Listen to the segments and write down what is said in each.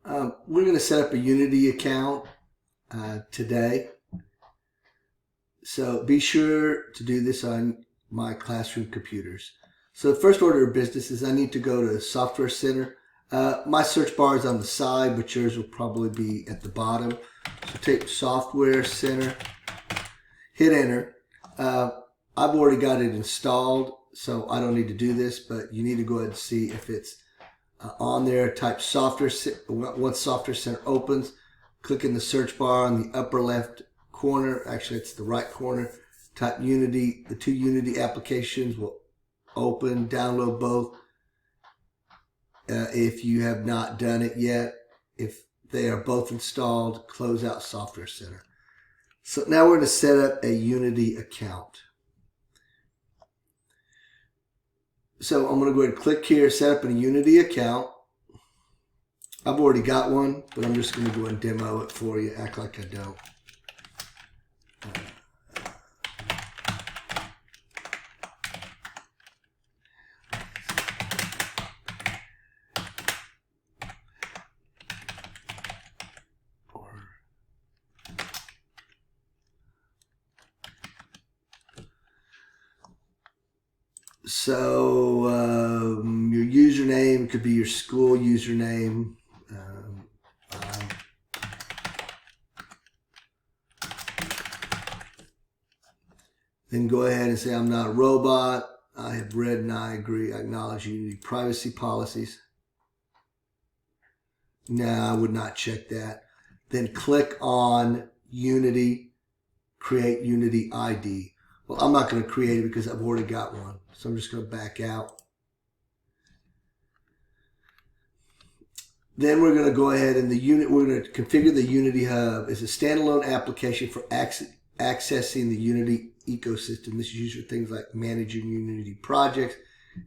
We're going to set up a Unity account today. So be sure to do this on my classroom computers. So the first order of business is I need to go to Software Center. My search bar is on the side, but yours will probably be at the bottom. So take Software Center, hit enter. I've already got it installed, so I don't need to do this, but you need to go ahead and see if it's on there. Type Software. Once Software Center opens, click in the search bar on the upper left corner. Actually, it's the right corner. Type Unity. The two Unity applications will open. Download both if you have not done it yet. If they are both installed, close out Software Center. So now we're going to set up a Unity account. So I'm going to go ahead and click here, set up a Unity account. I've already got one, but I'm just going to go ahead and demo it for you, act like I don't. So your username could be your school username. Then go ahead and say, I'm not a robot. I have read and I agree. I acknowledge Unity privacy policies. No, I would not check that. Then click on Unity, create Unity ID. Well, I'm not going to create it because I've already got one. So I'm just going to back out. Then we're going to go ahead and we're going to configure the Unity Hub as a standalone application for accessing the Unity ecosystem. This is used for things like managing Unity projects,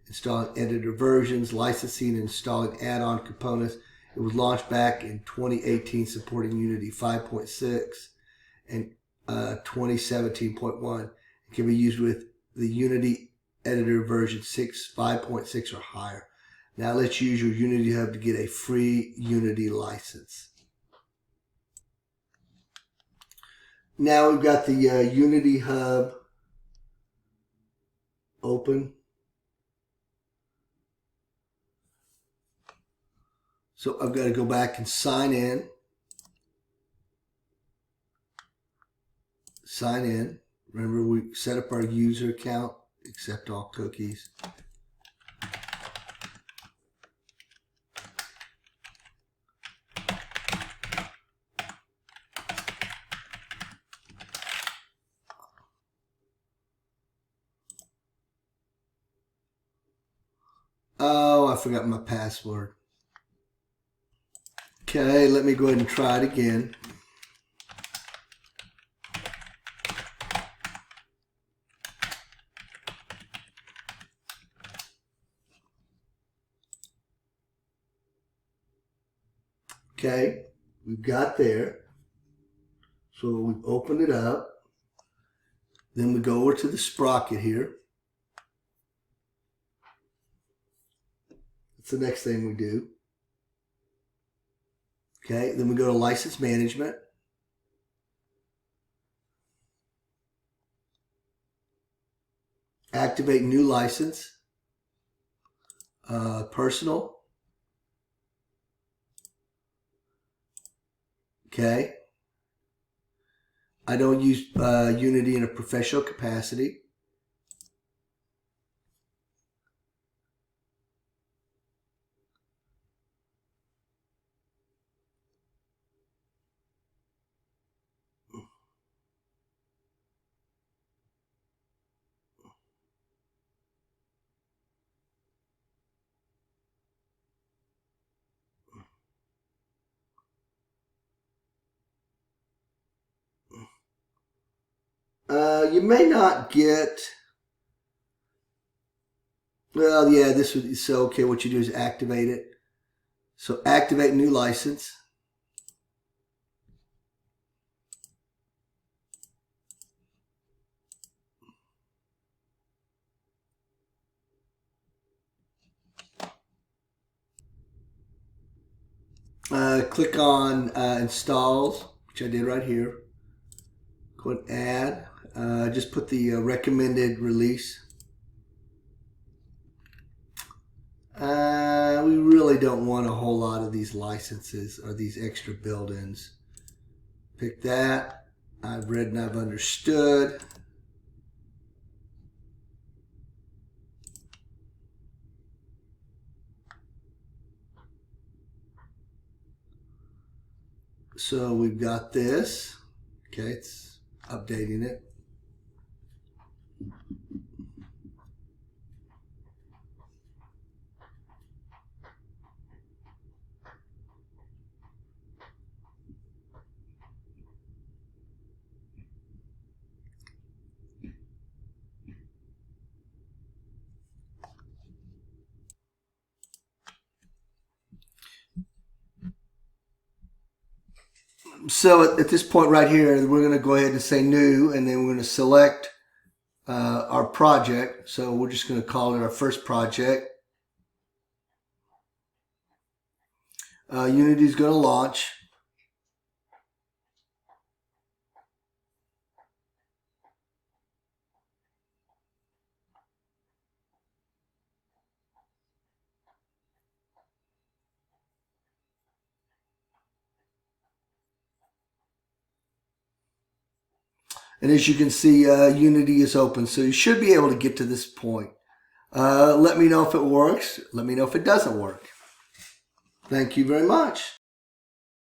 installing editor versions, licensing and installing add-on components. It was launched back in 2018, supporting Unity 5.6 and 2017.1. It can be used with the Unity editor version 5.6 or higher. Now let's use your Unity Hub to get a free Unity license. Now we've got the Unity Hub open. So I've got to go back and sign in. Sign in. Remember, we set up our user account, accept all cookies. Oh, I forgot my password. Okay, let me go ahead and try it again. Okay, we've got there. So we've opened it up. Then we go over to the sprocket here. That's the next thing we do. Okay, then we go to license management. Activate new license. Personal. Okay. I don't use Unity in a professional capacity. You may not get, well, yeah, this would, so, okay, what you do is activate it. So activate new license. Click on installs, which I did right here. Go and add. Just put the recommended release. We really don't want a whole lot of these licenses or these extra build-ins. Pick that. I've read and I've understood. So we've got this. Okay, it's updating it. So at this point right here, we're going to go ahead and say new, and then we're going to select our project. So we're just going to call it our first project. Unity is going to launch. And as you can see, Unity is open. So you should be able to get to this point. Let me know if it works. Let me know if it doesn't work. Thank you very much.